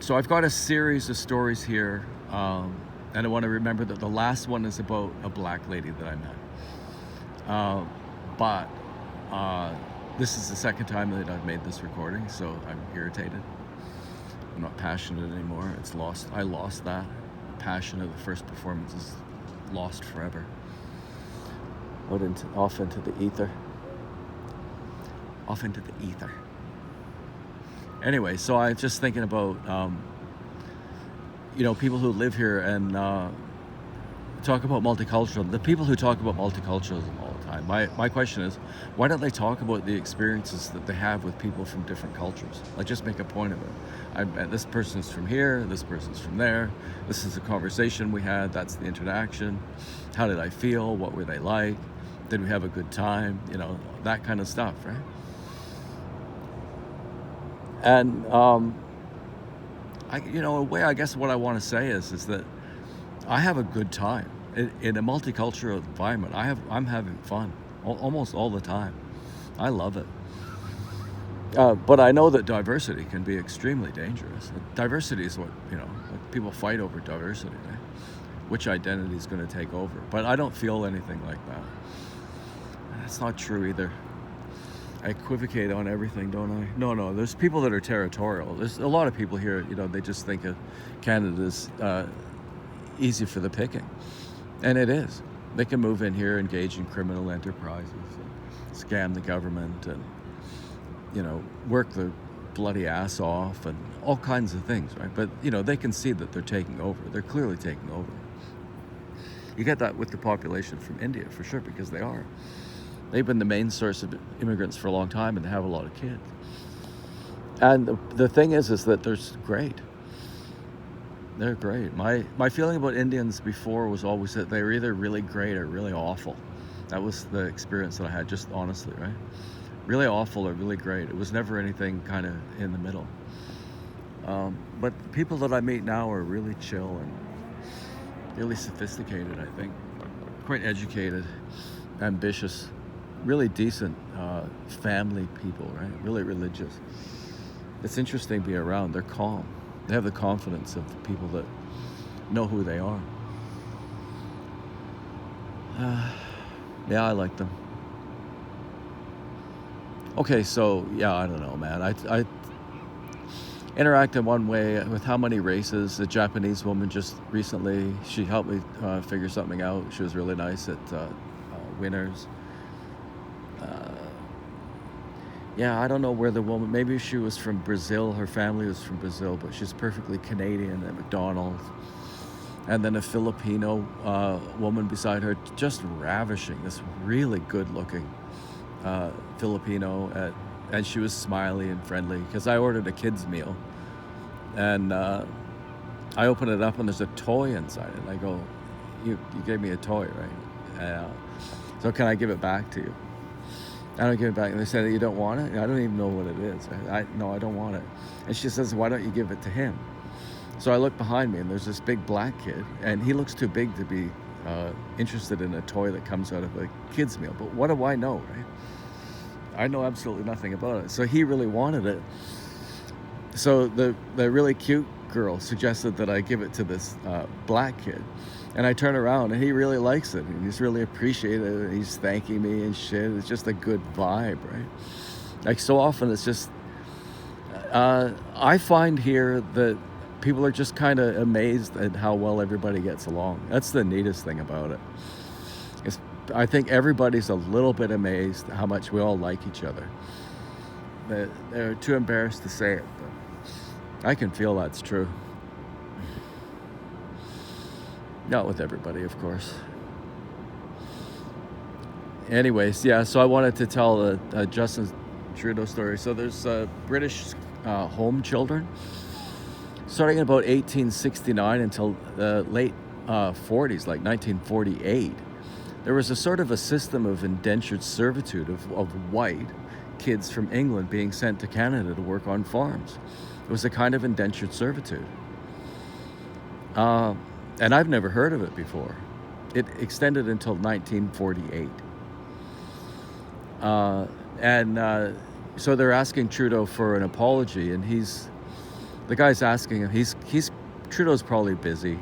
So I've got a series of stories here, and I want to remember that the last one is about a black lady that I met. But this is the second time that I've made this recording, so I'm irritated. I'm not passionate anymore. It's lost. I lost that passion of the first performance is lost forever. Off into the ether. Off into the ether. Anyway, so I'm just thinking about, people who live here and talk about multicultural. The people who talk about multiculturalism all the time. My question is, why don't they talk about the experiences that they have with people from different cultures? Like, just make a point of it. This person's from here, this person's from there. This is a conversation we had. That's the interaction. How did I feel? What were they like? Did we have a good time? That kind of stuff, right? And in a way, I guess what I want to say is that I have a good time in a multicultural environment. I'm having fun almost all the time. I love it. But I know that diversity can be extremely dangerous. Diversity is what people fight over diversity, right? Which identity is going to take over? But I don't feel anything like that. That's not true either. I equivocate on everything, don't I? No, there's people that are territorial. There's a lot of people here, they just think of Canada's easy for the picking. And it is. They can move in here, engage in criminal enterprises, and scam the government, and, work the bloody ass off, and all kinds of things, right? But, they can see that they're taking over. They're clearly taking over. You get that with the population from India, for sure, because they are. They've been the main source of immigrants for a long time, and they have a lot of kids. And the thing is that they're great. They're great. My feeling about Indians before was always that they were either really great or really awful. That was the experience that I had, just honestly, right? Really awful or really great. It was never anything kind of in the middle. But the people that I meet now are really chill and really sophisticated, I think. Quite educated, ambitious, really decent family people, right? Really religious. It's interesting to be around. They're calm. They have the confidence of people that know who they are. Yeah, I like them. Okay, so, yeah, I don't know, man. I interact in one way with how many races. A Japanese woman just recently, she helped me figure something out. She was really nice at Winners. Yeah, I don't know where the woman, maybe she was from Brazil, her family was from Brazil, but she's perfectly Canadian at McDonald's. And then a Filipino woman beside her, just ravishing, this really good looking Filipino, and she was smiley and friendly, because I ordered a kid's meal, and I open it up and there's a toy inside it, and I go, you gave me a toy, right? So can I give it back to you? I don't give it back. And they said, you don't want it? I don't even know what it is. No, I don't want it. And she says, why don't you give it to him? So I look behind me, and there's this big black kid, and he looks too big to be interested in a toy that comes out of a kid's meal. But what do I know, right? I know absolutely nothing about it. So he really wanted it. So the really cute girl suggested that I give it to this black kid. And I turn around, and he really likes it. And he's really appreciated it. And he's thanking me and shit. It's just a good vibe, right? Like, so often it's just... I find here that people are just kind of amazed at how well everybody gets along. That's the neatest thing about it. I think everybody's a little bit amazed at how much we all like each other. They're too embarrassed to say it, but I can feel that's true. Not with everybody, of course. Anyways, yeah, so I wanted to tell a Justin Trudeau story. So there's British home children. Starting in about 1869 until the late 40s, like 1948, there was a sort of a system of indentured servitude of white kids from England being sent to Canada to work on farms. It was a kind of indentured servitude. And I've never heard of it before. It extended until 1948. So they're asking Trudeau for an apology, and he's The guy's asking him, Trudeau's probably busy,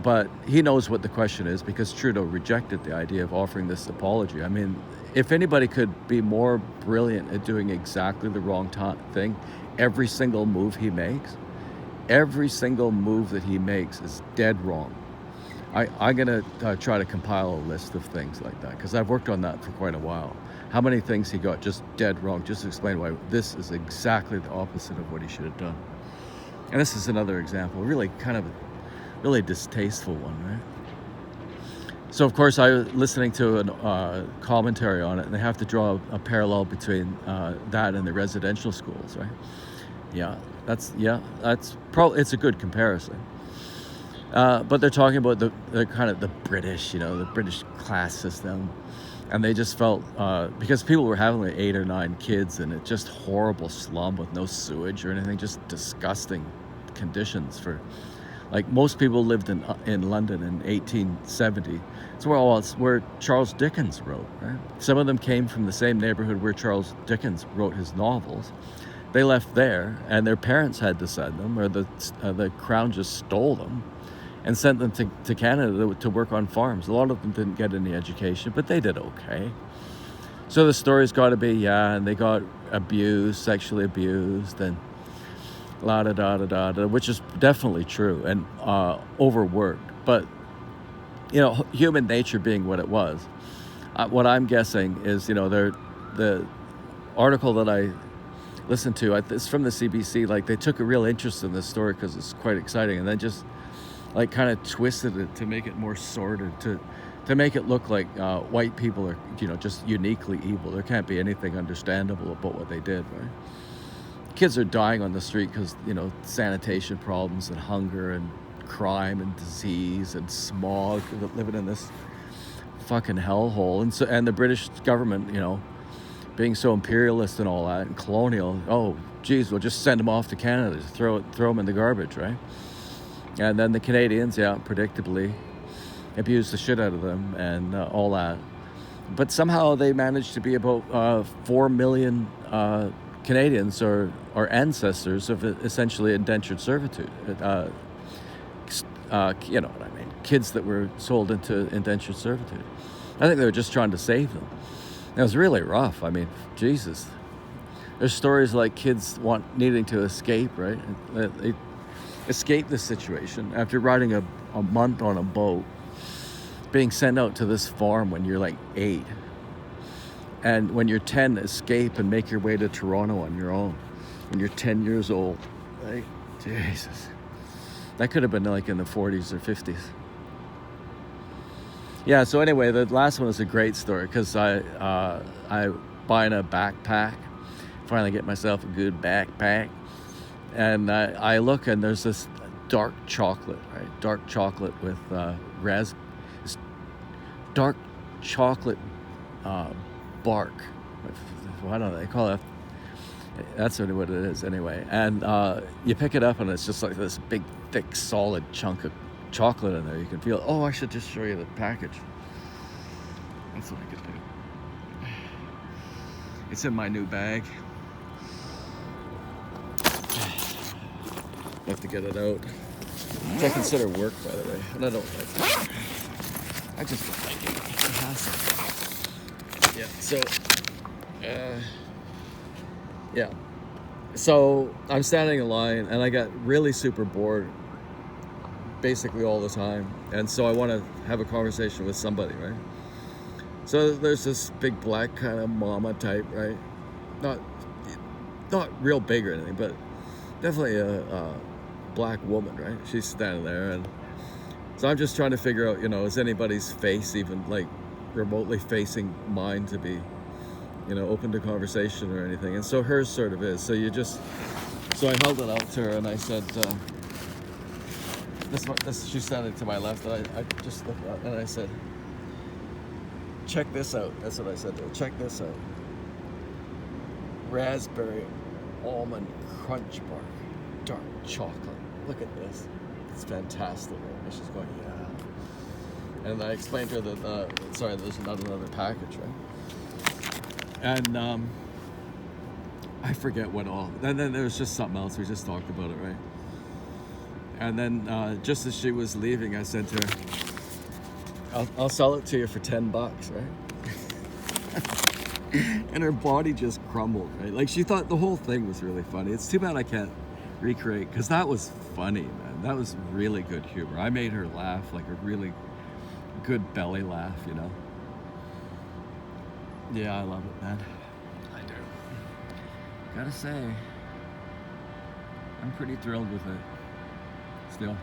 but he knows what the question is because Trudeau rejected the idea of offering this apology. I mean, if anybody could be more brilliant at doing exactly the wrong thing, every single move that he makes is dead wrong. I'm going to try to compile a list of things like that because I've worked on that for quite a while. How many things he got just dead wrong, just to explain why this is exactly the opposite of what he should have done. And this is another example, really kind of a really distasteful one, right? So, of course, I was listening to a commentary on it, and they have to draw a parallel between that and the residential schools, right? That's probably, it's a good comparison. But they're talking about the kind of the British, the British class system. And they just felt, because people were having like 8 or 9 kids in it, just horrible slum with no sewage or anything, just disgusting conditions for, like most people lived in London in 1870. It's where Charles Dickens wrote, right? Some of them came from the same neighborhood where Charles Dickens wrote his novels. They left there, and their parents had to send them, or the Crown just stole them and sent them to Canada to work on farms. A lot of them didn't get any education, but they did okay. So the story's got to be, and they got abused, sexually abused, and la-da-da-da-da, which is definitely true, and overworked. But, human nature being what it was, what I'm guessing is, the article that I listened to, it's from the CBC, like they took a real interest in this story because it's quite exciting, and then just like kind of twisted it to make it more sordid, to make it look like white people are, just uniquely evil. There can't be anything understandable about what they did, right? Kids are dying on the street because, sanitation problems and hunger and crime and disease and smog, living in this fucking hellhole. And the British government, being so imperialist and all that and colonial, oh, geez, we'll just send them off to Canada, just throw them in the garbage, right? And then the Canadians, predictably, abused the shit out of them and all that. But somehow they managed to be about 4 million Canadians or ancestors of essentially indentured servitude. You know what I mean? Kids that were sold into indentured servitude. I think they were just trying to save them. It was really rough. I mean, Jesus. There's stories like kids needing to escape, right? They escape this situation after riding a month on a boat, being sent out to this farm when you're like 8. And when you're 10, escape and make your way to Toronto on your own when you're 10 years old. Right? Jesus. That could have been like in the 40s or 50s. Yeah, so anyway, the last one is a great story because I buying a backpack, finally get myself a good backpack. And I look and there's this dark chocolate, right? Dark chocolate with dark chocolate bark. Why don't they call it? That's what it is anyway. And you pick it up and it's just like this big, thick, solid chunk of chocolate in there. You can feel it. Oh, I should just show you the package. That's what I could do. It's in my new bag. I have to get it out. Which I consider work, by the way. And I don't like it. I just don't like it. It's a hassle. Yeah, so I'm standing in line and I got really super bored basically all the time, and so I want to have a conversation with somebody, right? So there's this big black kind of mama type, right? Not real big or anything, but definitely a black woman, right? She's standing there, and so I'm just trying to figure out, is anybody's face even like remotely facing mine to be, open to conversation or anything. And so hers sort of is. So I held it out to her and I said, she's standing to my left, and I just looked at and I said, check this out. That's what I said to her. Check this out. Raspberry almond crunch bar, dark chocolate. Look at this. It's fantastic. And she's going, yeah. And I explained to her that, there's not another package, right? And I forget what all. And then there was just something else. We just talked about it, right? And then just as she was leaving, I said to her, I'll sell it to you for $10, right? And her body just crumbled, right? Like she thought the whole thing was really funny. It's too bad I can't recreate, because that was funny, man. That was really good humor. I made her laugh, like a really good belly laugh, you know? Yeah, I love it, man. I do. Gotta say, I'm pretty thrilled with it still.